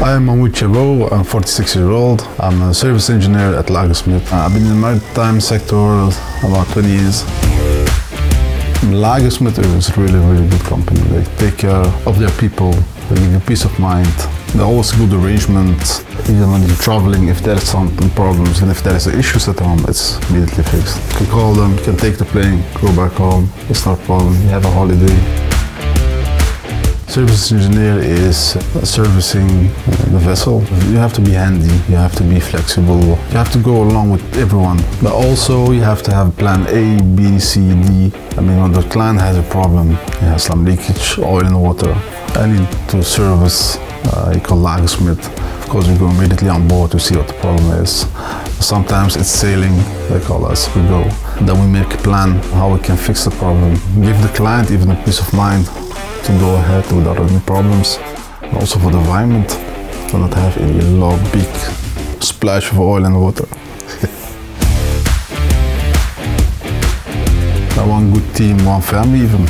I'm Mahmoud. I'm 46 years old. I'm a service engineer at Lagersmit. I've been in the maritime sector about 20 years. Lagersmit is a really good company. They take care of their people. They give you peace of mind. They're always good arrangements. Even when you're traveling, if there is some problems and if there is issues at home, it's immediately fixed. You can call them, you can take the plane, go back home. It's not a problem. You have a holiday. Service engineer is servicing the vessel. You have to be handy, you have to be flexible, you have to go along with everyone. But also you have to have plan A, B, C, D. I mean, when the client has a problem, he has some leakage, oil in the water, I need to service, you call Lagersmit. Of course, we go immediately on board to see what the problem is. Sometimes it's sailing, they call us, we go. Then we make a plan how we can fix the problem. Give the client even a peace of mind to go ahead without any problems. And also for the environment, to not have a big splash of oil in the water. One good team, one family even.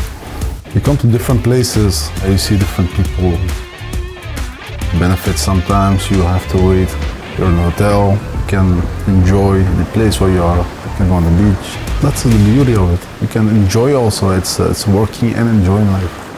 You come to different places, you see different people. Benefits sometimes, you have to wait. You're in a hotel, you can enjoy the place where you are. You can go on the beach. That's the beauty of it. You can enjoy also, it's working and enjoying life.